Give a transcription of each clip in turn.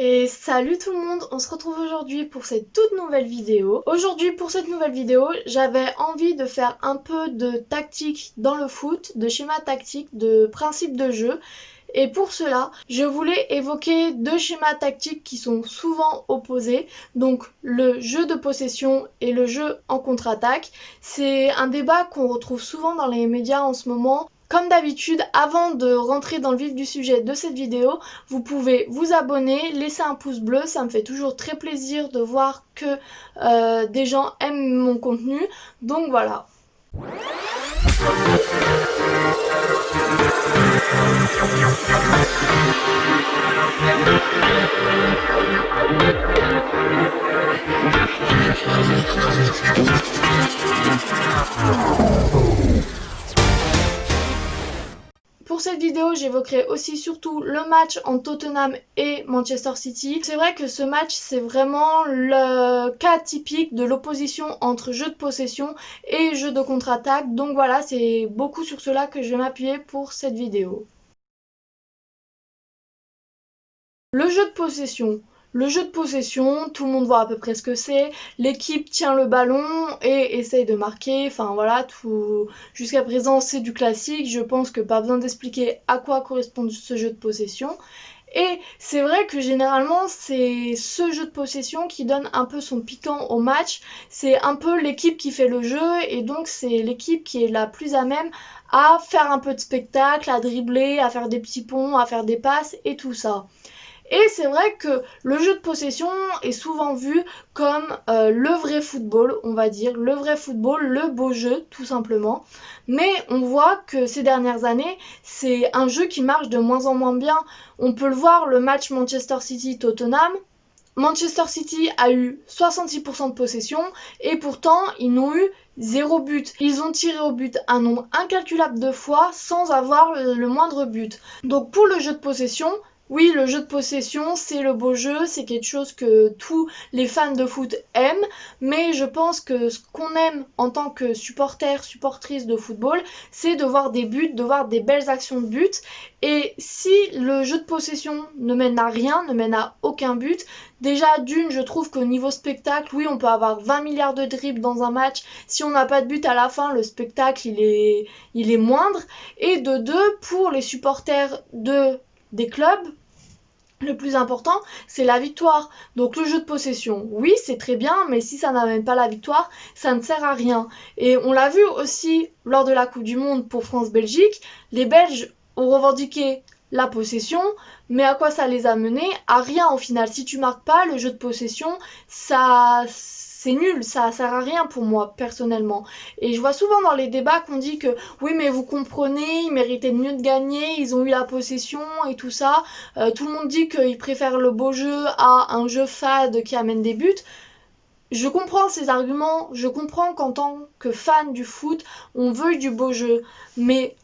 Et salut tout le monde, on se retrouve aujourd'hui pour cette toute nouvelle vidéo. Aujourd'hui pour cette nouvelle vidéo, j'avais envie de faire un peu de tactique dans le foot, de schéma tactique, de principe de jeu. Et pour cela, je voulais évoquer deux schémas tactiques qui sont souvent opposés, donc le jeu de possession et le jeu en contre-attaque. C'est un débat qu'on retrouve souvent dans les médias en ce moment. Comme d'habitude, avant de rentrer dans le vif du sujet de cette vidéo, vous pouvez vous abonner, laisser un pouce bleu, ça me fait toujours très plaisir de voir que des gens aiment mon contenu, donc voilà. Pour cette vidéo, j'évoquerai aussi surtout le match entre Tottenham et Manchester City. C'est vrai que ce match, c'est vraiment le cas typique de l'opposition entre jeu de possession et jeu de contre-attaque. Donc voilà, c'est beaucoup sur cela que je vais m'appuyer pour cette vidéo. Le jeu de possession. Le jeu de possession, tout le monde voit à peu près ce que c'est. L'équipe tient le ballon et essaye de marquer. Enfin voilà, tout jusqu'à présent c'est du classique. Je pense que pas besoin d'expliquer à quoi correspond ce jeu de possession. Et c'est vrai que généralement c'est ce jeu de possession qui donne un peu son piquant au match. C'est un peu l'équipe qui fait le jeu et donc c'est l'équipe qui est la plus à même à faire un peu de spectacle, à dribbler, à faire des petits ponts, à faire des passes et tout ça. Et c'est vrai que le jeu de possession est souvent vu comme le vrai football, on va dire, le vrai football, le beau jeu, tout simplement. Mais on voit que ces dernières années, c'est un jeu qui marche de moins en moins bien. On peut le voir, le match Manchester City-Tottenham. Manchester City a eu 66% de possession et pourtant ils n'ont eu 0 but. Ils ont tiré au but un nombre incalculable de fois sans avoir le moindre but. Donc pour le jeu de possession, oui, le jeu de possession, c'est le beau jeu, c'est quelque chose que tous les fans de foot aiment, mais je pense que ce qu'on aime en tant que supporter, supportrice de football, c'est de voir des buts, de voir des belles actions de but. Et si le jeu de possession ne mène à rien, ne mène à aucun but, déjà d'une, je trouve qu'au niveau spectacle, oui, on peut avoir 20 milliards de dribbles dans un match. Si on n'a pas de but à la fin, le spectacle, il est moindre. Et de deux, pour les supporters des clubs, le plus important, c'est la victoire. Donc le jeu de possession, oui, c'est très bien, mais si ça n'amène pas la victoire, ça ne sert à rien. Et on l'a vu aussi lors de la Coupe du Monde pour France-Belgique, les Belges ont revendiqué la possession, mais à quoi ça les a menés? À rien au final. Si tu marques pas, le jeu de possession, c'est nul, ça sert à rien pour moi personnellement. Et je vois souvent dans les débats qu'on dit que oui mais vous comprenez, ils méritaient mieux de gagner, ils ont eu la possession et tout ça. Tout le monde dit qu'ils préfèrent le beau jeu à un jeu fade qui amène des buts. Je comprends ces arguments, je comprends qu'en tant que fan du foot, on veuille du beau jeu, mais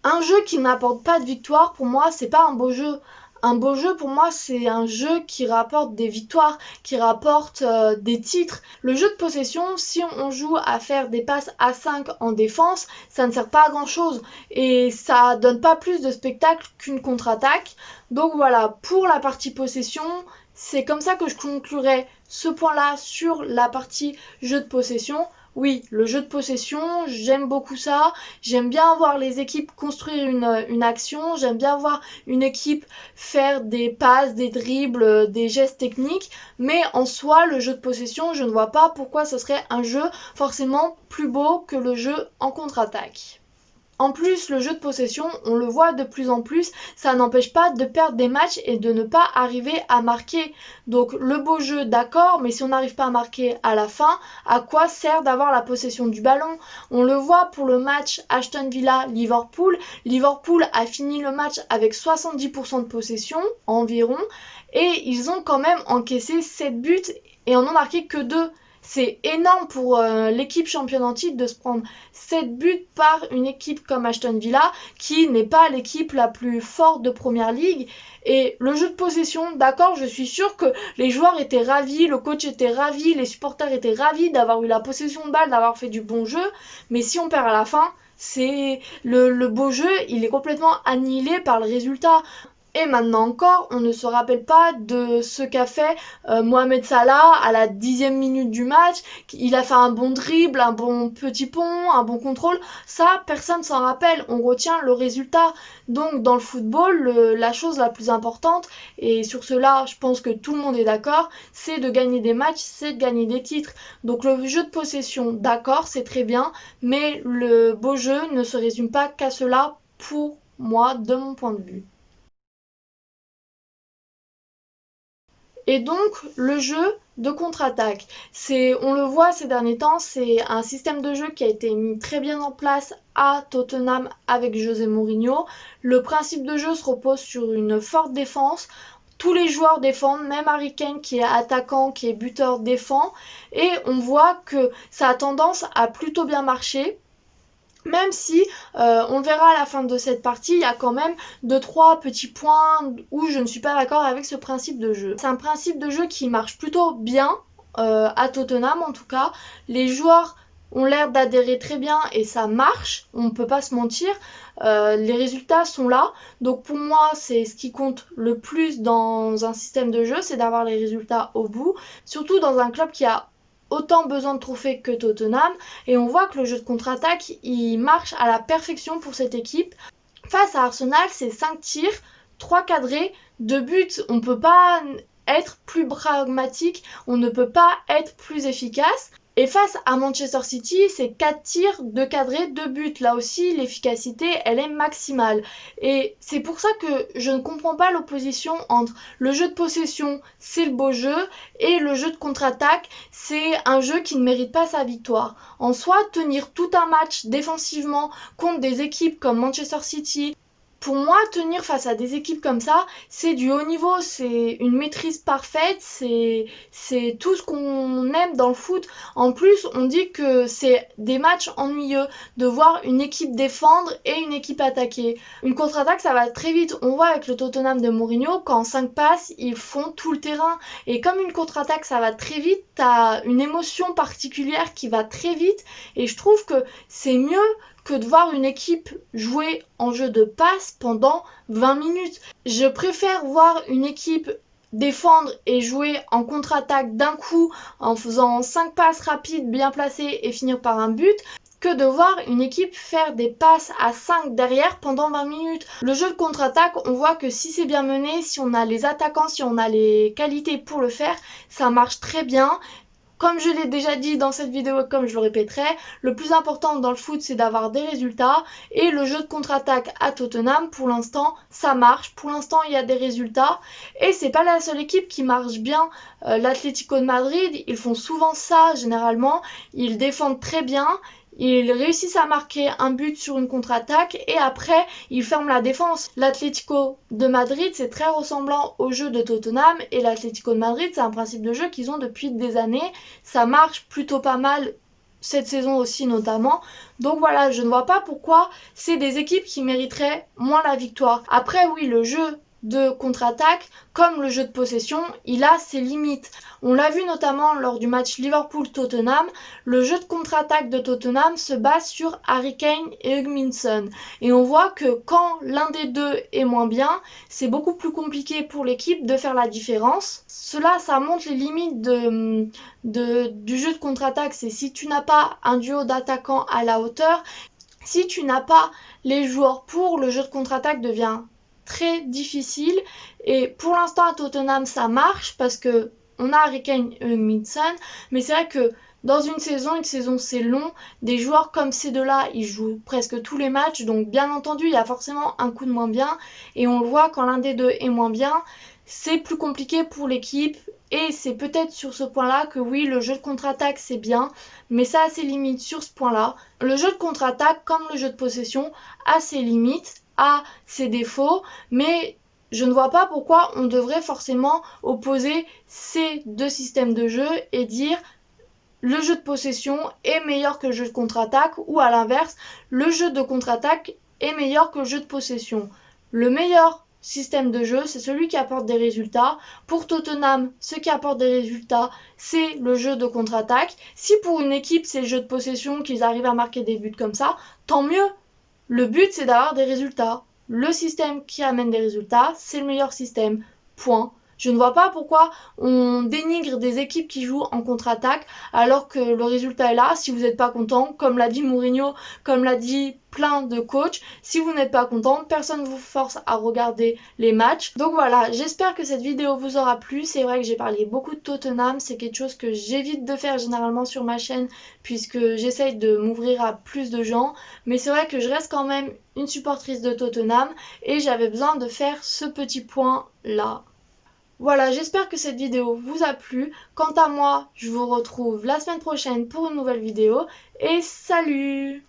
un jeu qui n'apporte pas de victoire, pour moi, c'est pas un beau jeu. Un beau jeu, pour moi, c'est un jeu qui rapporte des victoires, qui rapporte des titres. Le jeu de possession, si on joue à faire des passes à 5 en défense, ça ne sert pas à grand chose. Et ça donne pas plus de spectacle qu'une contre-attaque. Donc voilà, pour la partie possession, c'est comme ça que je conclurai ce point-là sur la partie jeu de possession. Oui, le jeu de possession, j'aime beaucoup ça. J'aime bien voir les équipes construire une action. J'aime bien voir une équipe faire des passes, des dribbles, des gestes techniques. Mais en soi, le jeu de possession, je ne vois pas pourquoi ce serait un jeu forcément plus beau que le jeu en contre-attaque. En plus, le jeu de possession, on le voit de plus en plus, ça n'empêche pas de perdre des matchs et de ne pas arriver à marquer. Donc le beau jeu, d'accord, mais si on n'arrive pas à marquer à la fin, à quoi sert d'avoir la possession du ballon? On le voit pour le match Aston Villa-Liverpool. Liverpool a fini le match avec 70% de possession environ et ils ont quand même encaissé 7 buts et en ont marqué que 2. C'est énorme pour l'équipe championne en titre de se prendre 7 buts par une équipe comme Aston Villa qui n'est pas l'équipe la plus forte de Première Ligue. Et le jeu de possession, d'accord, je suis sûre que les joueurs étaient ravis, le coach était ravi, les supporters étaient ravis d'avoir eu la possession de balle, d'avoir fait du bon jeu. Mais si on perd à la fin, c'est le beau jeu, il est complètement annihilé par le résultat. Et maintenant encore, on ne se rappelle pas de ce qu'a fait Mohamed Salah à la 10e minute du match. Il a fait un bon dribble, un bon petit pont, un bon contrôle. Ça, personne s'en rappelle. On retient le résultat. Donc dans le football, la chose la plus importante, et sur cela je pense que tout le monde est d'accord, c'est de gagner des matchs, c'est de gagner des titres. Donc le jeu de possession, d'accord, c'est très bien, mais le beau jeu ne se résume pas qu'à cela pour moi, de mon point de vue. Et donc le jeu de contre-attaque, on le voit ces derniers temps, c'est un système de jeu qui a été mis très bien en place à Tottenham avec José Mourinho. Le principe de jeu se repose sur une forte défense. Tous les joueurs défendent, même Harry Kane qui est attaquant, qui est buteur défend, et on voit que ça a tendance à plutôt bien marcher. Même si, on le verra à la fin de cette partie, il y a quand même 2-3 petits points où je ne suis pas d'accord avec ce principe de jeu. C'est un principe de jeu qui marche plutôt bien, à Tottenham en tout cas. Les joueurs ont l'air d'adhérer très bien et ça marche, on ne peut pas se mentir. Les résultats sont là, donc pour moi c'est ce qui compte le plus dans un système de jeu, c'est d'avoir les résultats au bout, surtout dans un club qui a autant besoin de trophées que Tottenham, et on voit que le jeu de contre-attaque il marche à la perfection pour cette équipe. Face à Arsenal, c'est 5 tirs, 3 cadrés, 2 buts. On ne peut pas être plus pragmatique, on ne peut pas être plus efficace. Et face à Manchester City, c'est 4 tirs, 2 cadrés, 2 buts. Là aussi, l'efficacité, elle est maximale. Et c'est pour ça que je ne comprends pas l'opposition entre le jeu de possession, c'est le beau jeu, et le jeu de contre-attaque, c'est un jeu qui ne mérite pas sa victoire. En soi, tenir tout un match défensivement contre des équipes comme Manchester City, pour moi, tenir face à des équipes comme ça, c'est du haut niveau, c'est une maîtrise parfaite, c'est tout ce qu'on aime dans le foot. En plus, on dit que c'est des matchs ennuyeux de voir une équipe défendre et une équipe attaquer. Une contre-attaque, ça va très vite. On voit avec le Tottenham de Mourinho, qu'en 5 passes, ils font tout le terrain. Et comme une contre-attaque, ça va très vite, t'as une émotion particulière qui va très vite. Et je trouve que c'est mieux que de voir une équipe jouer en jeu de passe pendant 20 minutes. Je préfère voir une équipe défendre et jouer en contre-attaque d'un coup en faisant 5 passes rapides bien placées et finir par un but que de voir une équipe faire des passes à 5 derrière pendant 20 minutes. Le jeu de contre-attaque, on voit que si c'est bien mené, si on a les attaquants, si on a les qualités pour le faire, ça marche très bien. Comme je l'ai déjà dit dans cette vidéo et comme je le répéterai, le plus important dans le foot c'est d'avoir des résultats, et le jeu de contre-attaque à Tottenham, pour l'instant ça marche, pour l'instant il y a des résultats, et c'est pas la seule équipe qui marche bien. L'Atlético de Madrid, ils font souvent ça généralement, ils défendent très bien. Ils réussissent à marquer un but sur une contre-attaque et après ils ferment la défense. L'Atlético de Madrid, c'est très ressemblant au jeu de Tottenham, et l'Atlético de Madrid, c'est un principe de jeu qu'ils ont depuis des années. Ça marche plutôt pas mal cette saison aussi notamment. Donc voilà, je ne vois pas pourquoi c'est des équipes qui mériteraient moins la victoire. Après oui, le jeu de contre-attaque, comme le jeu de possession, il a ses limites. On l'a vu notamment lors du match Liverpool-Tottenham, le jeu de contre-attaque de Tottenham se base sur Harry Kane et Heung-min Son. Et on voit que quand l'un des deux est moins bien, c'est beaucoup plus compliqué pour l'équipe de faire la différence. Cela, ça montre les limites du jeu de contre-attaque. C'est si tu n'as pas un duo d'attaquants à la hauteur, si tu n'as pas les joueurs pour, le jeu de contre-attaque devient très difficile. Et pour l'instant à Tottenham ça marche parce que on a Harry Kane et Heung-min-Son, mais c'est vrai que dans une saison c'est long, des joueurs comme ces deux-là ils jouent presque tous les matchs, donc bien entendu il y a forcément un coup de moins bien, et on le voit quand l'un des deux est moins bien, c'est plus compliqué pour l'équipe. Et c'est peut-être sur ce point-là que oui, le jeu de contre-attaque c'est bien, mais ça a ses limites sur ce point-là. Le jeu de contre-attaque, comme le jeu de possession, a ses limites, a ses défauts, mais je ne vois pas pourquoi on devrait forcément opposer ces deux systèmes de jeu et dire le jeu de possession est meilleur que le jeu de contre-attaque, ou à l'inverse, le jeu de contre-attaque est meilleur que le jeu de possession. Le meilleur système de jeu, c'est celui qui apporte des résultats. Pour Tottenham, ce qui apporte des résultats, c'est le jeu de contre-attaque. Si pour une équipe, c'est le jeu de possession, qu'ils arrivent à marquer des buts comme ça, tant mieux. Le but, c'est d'avoir des résultats. le système qui amène des résultats, c'est le meilleur système. Point. Je ne vois pas pourquoi on dénigre des équipes qui jouent en contre-attaque alors que le résultat est là. Si vous n'êtes pas content, comme l'a dit Mourinho, comme l'a dit plein de coachs, si vous n'êtes pas content, personne ne vous force à regarder les matchs. Donc voilà, j'espère que cette vidéo vous aura plu. C'est vrai que j'ai parlé beaucoup de Tottenham, c'est quelque chose que j'évite de faire généralement sur ma chaîne puisque j'essaye de m'ouvrir à plus de gens. Mais c'est vrai que je reste quand même une supportrice de Tottenham et j'avais besoin de faire ce petit point là. Voilà, j'espère que cette vidéo vous a plu. Quant à moi, je vous retrouve la semaine prochaine pour une nouvelle vidéo et salut!